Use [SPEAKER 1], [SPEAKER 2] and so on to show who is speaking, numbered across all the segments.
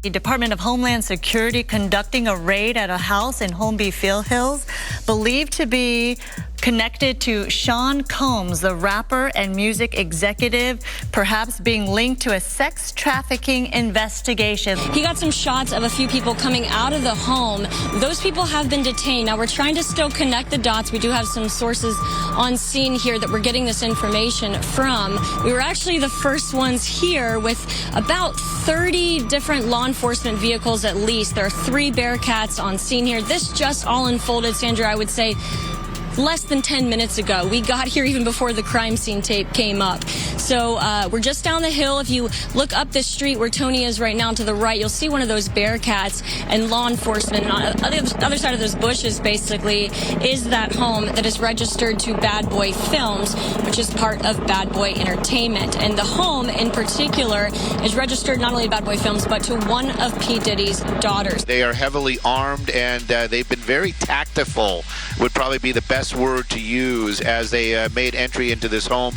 [SPEAKER 1] The Department of Homeland Security conducting a raid at a house in Holmby Hills, believed to be connected to Sean Combs, the rapper and music executive, perhaps being linked to a sex trafficking investigation.
[SPEAKER 2] He got some shots of a few people coming out of the home. Those people have been detained. Now, we're trying to still connect the dots. We do have some sources on scene here that we're getting this information from. We were actually the first ones here with about 30 different law enforcement vehicles at least. There are 3 Bearcats on scene here. This just all unfolded, Sandra, I would say, less than 10 minutes ago. We got here even before the crime scene tape came up. So we're just down the hill. If you look up this street where Tony is right now to the right, you'll see one of those Bearcats and law enforcement. And on the other side of those bushes, basically, is that home that is registered to Bad Boy Films, which is part of Bad Boy Entertainment. And the home in particular is registered not only to Bad Boy Films, but to one of P. Diddy's daughters.
[SPEAKER 3] They are heavily armed, and they've been very tactful, would probably be the best word to use, as they made entry into this home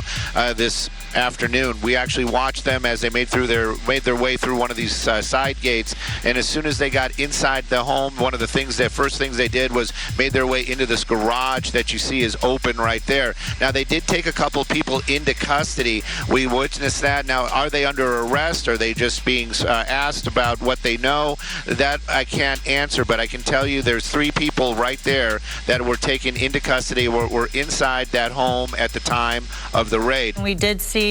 [SPEAKER 3] this afternoon. We actually watched them as they made their way through one of these side gates, and as soon as they got inside the home, one of the first things they did was made their way into this garage that you see is open right there. Now, they did take a couple people into custody. We witnessed that. Now, are they under arrest? Are they just being asked about what they know? That I can't answer, but I can tell you there's 3 people right there that were taken into custody, were inside that home at the time of the raid.
[SPEAKER 1] We did see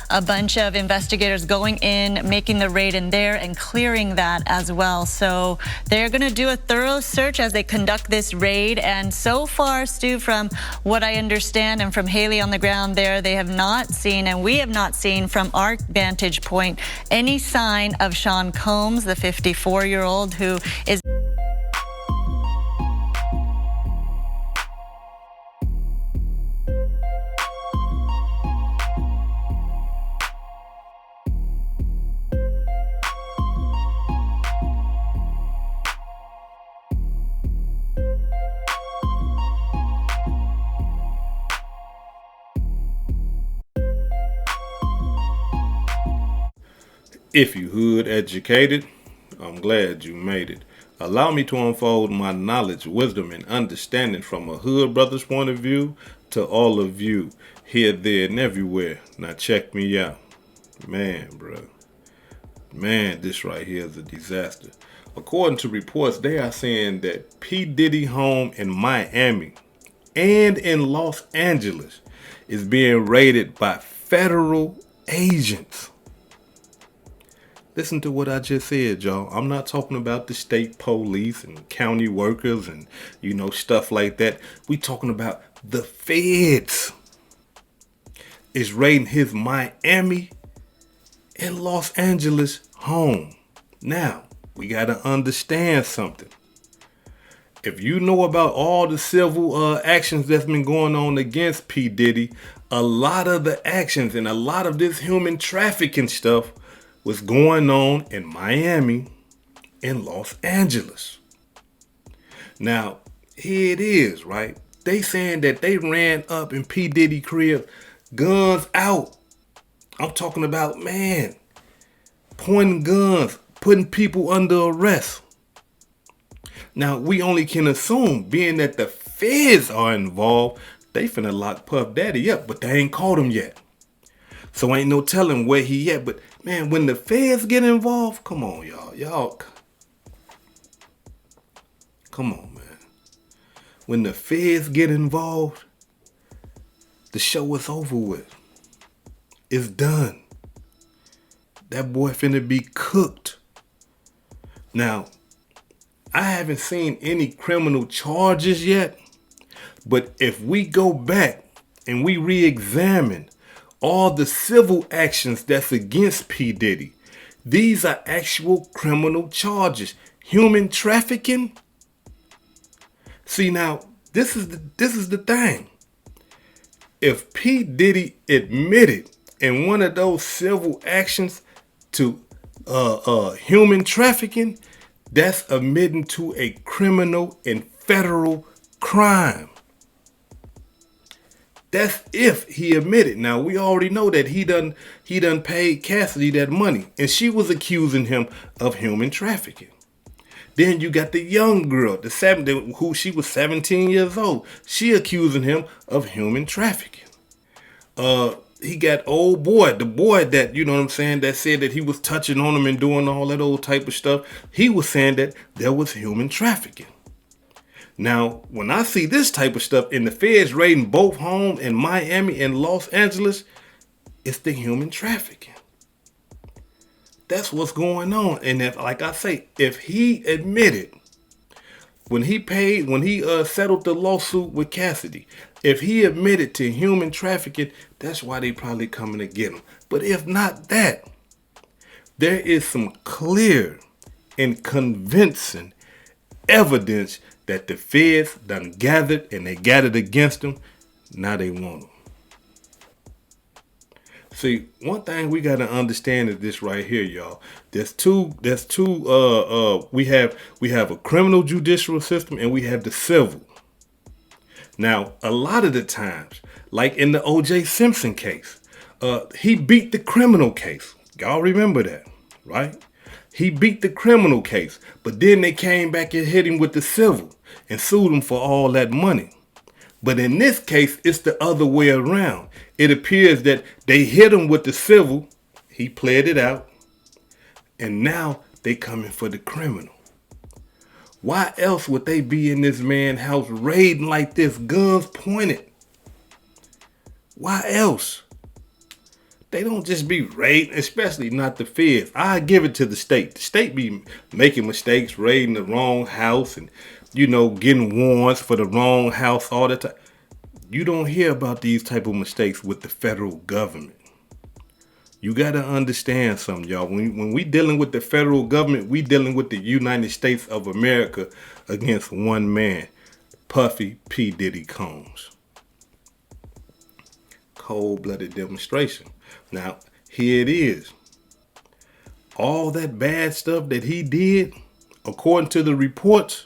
[SPEAKER 1] a bunch of investigators going in, making the raid in there and clearing that as well. So they're going to do a thorough search as they conduct this raid. And so far, Stu, from what I understand and from Haley on the ground there, they have not seen, and we have not seen from our vantage point, any sign of Sean Combs, the 54-year-old who is...
[SPEAKER 4] If you hood educated, I'm glad you made it. Allow me to unfold my knowledge, wisdom, and understanding from a hood brother's point of view to all of you, here, there, and everywhere. Now check me out. Man, bro. Man, this right here is a disaster. According to reports, they are saying that P. Diddy home in Miami and in Los Angeles is being raided by federal agents. Listen to what I just said, y'all. I'm not talking about the state police and county workers and, stuff like that. We talking about the feds is raiding his Miami and Los Angeles home. Now, we got to understand something. If you know about all the civil actions that's been going on against P. Diddy, a lot of the actions and a lot of this human trafficking stuff was going on in Miami and Los Angeles. Now, here it is, right? They saying that they ran up in P. Diddy crib, guns out. I'm talking about, man, pointing guns, putting people under arrest. Now, we only can assume, being that the feds are involved, they finna lock Puff Daddy up, but they ain't caught him yet. So ain't no telling where he at. But man, when the feds get involved, come on, y'all. Come on, man. When the feds get involved, the show is over with. It's done. That boy finna be cooked. Now, I haven't seen any criminal charges yet, but if we go back and we re-examine all the civil actions that's against P. Diddy, these are actual criminal charges. Human trafficking. See, now, this is the thing. If P. Diddy admitted in one of those civil actions to human trafficking, that's admitting to a criminal and federal crime. That's if he admitted. Now we already know that he done paid Cassidy that money, and she was accusing him of human trafficking. Then you got the young girl, who she was 17 years old. She accusing him of human trafficking. He got the boy that, you know what I'm saying, that said that he was touching on him and doing all that old type of stuff. He was saying that there was human trafficking. Now, when I see this type of stuff in the feds raiding both homes in Miami and Los Angeles, it's the human trafficking. That's what's going on. And if, like I say, if he admitted when he settled the lawsuit with Cassidy, if he admitted to human trafficking, that's why they probably coming to get him. But if not that, there is some clear and convincing evidence that the feds done gathered, and they gathered against him. Now they want him. See, one thing we gotta understand is this right here, y'all. We have a criminal judicial system and we have the civil. Now, a lot of the times, like in the O.J. Simpson case, he beat the criminal case. Y'all remember that, right? He beat the criminal case, but then they came back and hit him with the civil and sued him for all that money. But in this case, it's the other way around. It appears that they hit him with the civil, he pled it out, and now they coming for the criminal. Why else would they be in this man's house raiding like this, guns pointed? Why else? They don't just be raiding, especially not the feds. I give it to the state. The state be making mistakes, raiding the wrong house and, getting warrants for the wrong house all the time. You don't hear about these type of mistakes with the federal government. You got to understand something, y'all. When we dealing with the federal government, we dealing with the United States of America against one man, Puffy P. Diddy Combs. Cold-blooded demonstration. Now, here it is. All that bad stuff that he did, according to the reports,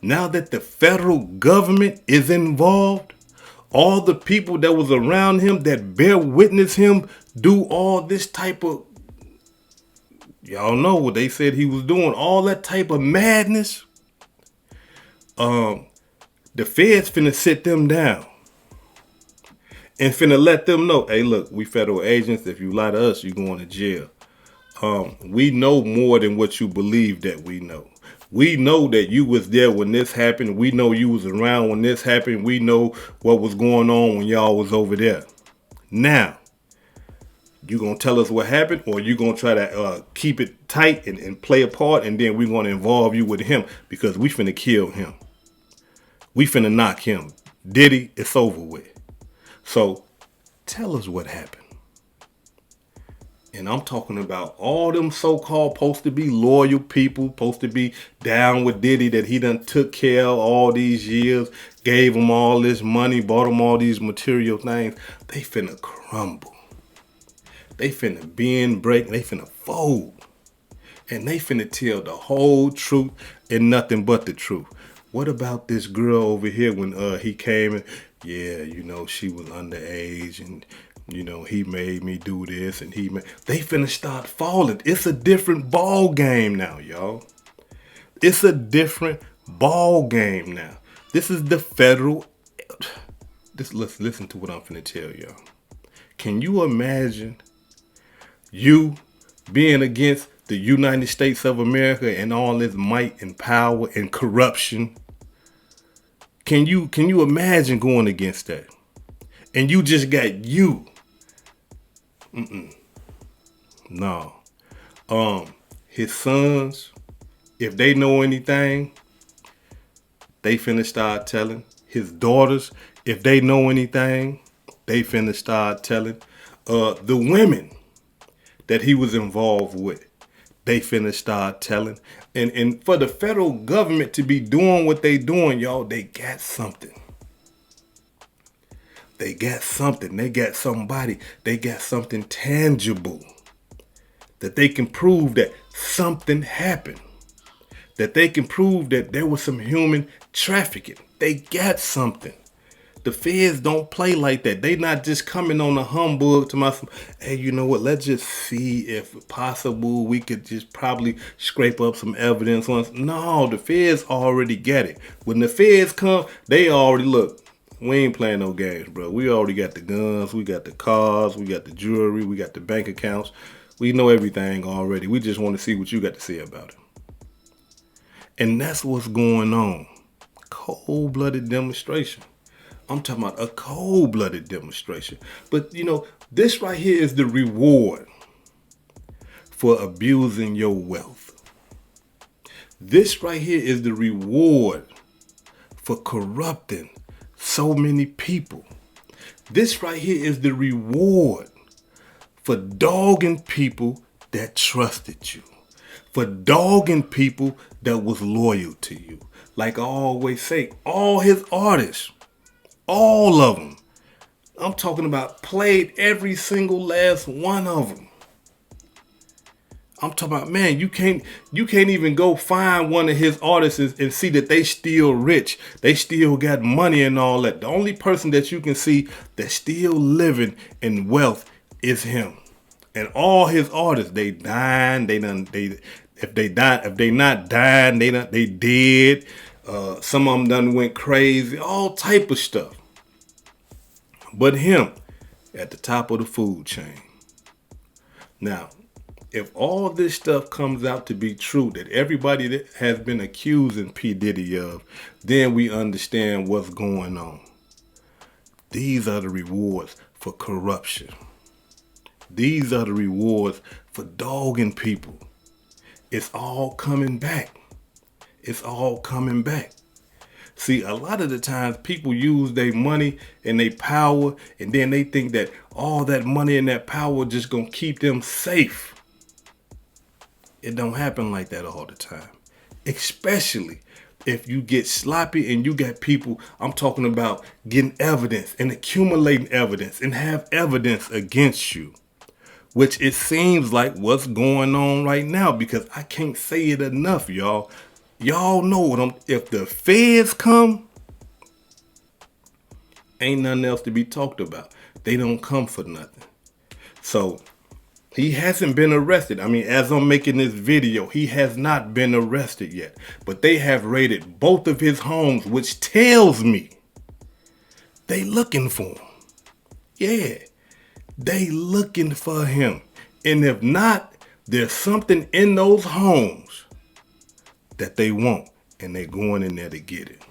[SPEAKER 4] now that the federal government is involved, all the people that was around him that bear witness him do all this type of, y'all know what they said he was doing, all that type of madness, the feds finna sit them down and finna let them know, hey, look, we federal agents. If you lie to us, you going to jail. We know more than what you believe that we know. We know that you was there when this happened. We know you was around when this happened. We know what was going on when y'all was over there. Now, you gonna tell us what happened, or you gonna try to keep it tight and play a part, and then we gonna involve you with him because we finna kill him. We finna knock him. Diddy, it's over with. So tell us what happened. And I'm talking about all them so-called supposed to be loyal people, supposed to be down with Diddy, that he done took care of all these years, gave them all this money, bought them all these material things. They finna crumble. They finna bend, break, they finna fold. And they finna tell the whole truth and nothing but the truth. What about this girl over here when he came and, yeah, she was underage and, he made me do this and they finna start falling. It's a different ball game now, y'all. It's a different ball game now. This is the federal. Listen to what I'm finna tell y'all. Can you imagine you being against the United States of America and all its might and power and corruption? Can you imagine going against that? And you just got you. No. His sons, if they know anything, they finna start telling. His daughters, if they know anything, they finna start telling. The women that he was involved with, they finna start telling. And for the federal government to be doing what they doing, y'all, they got something. They got something. They got somebody. They got something tangible that they can prove that something happened. That they can prove that there was some human trafficking. They got something. The feds don't play like that. They not just coming on a humbug to my, hey, you know what? Let's just see if possible we could just probably scrape up some evidence on us. No, the feds already get it. When the feds come, they already look. We ain't playing no games, bro. We already got the guns, we got the cars, we got the jewelry, we got the bank accounts. We know everything already. We just want to see what you got to say about it. And that's what's going on. Cold-blooded demonstration. I'm talking about a cold-blooded demonstration. But, you know, this right here is the reward for abusing your wealth. This right here is the reward for corrupting so many people. This right here is the reward for dogging people that trusted you. For dogging people that was loyal to you. Like I always say, all his artists, all of them, I'm talking about played every single last one of them. I'm talking about, man, you can't even go find one of his artists and see that they still rich. They still got money and all that. The only person that you can see that's still living in wealth is him. And all his artists, they dying, if they not dying, they dead. Some of them done went crazy, all type of stuff. But him at the top of the food chain. Now, if all this stuff comes out to be true, that everybody that has been accusing P. Diddy of, then we understand what's going on. These are the rewards for corruption. These are the rewards for dogging people. It's all coming back. It's all coming back. See, a lot of the times people use their money and their power, and then they think that all that money and that power just gonna keep them safe. It don't happen like that all the time. Especially if you get sloppy and you got people, I'm talking about getting evidence and accumulating evidence and have evidence against you. Which it seems like what's going on right now, because I can't say it enough, y'all. Y'all know what if the feds come, ain't nothing else to be talked about. They don't come for nothing. So he hasn't been arrested. I mean, as I'm making this video, he has not been arrested yet. But they have raided both of his homes, which tells me they looking for him. Yeah, they looking for him. And if not, there's something in those homes that they want, and they're going in there to get it.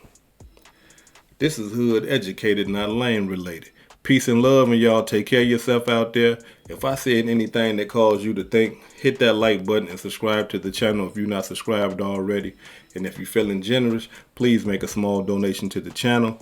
[SPEAKER 4] This is Hood Educated, not Lane Related. Peace and love, and y'all take care of yourself out there. If I said anything that caused you to think, hit that like button and subscribe to the channel if you're not subscribed already. And if you're feeling generous, please make a small donation to the channel.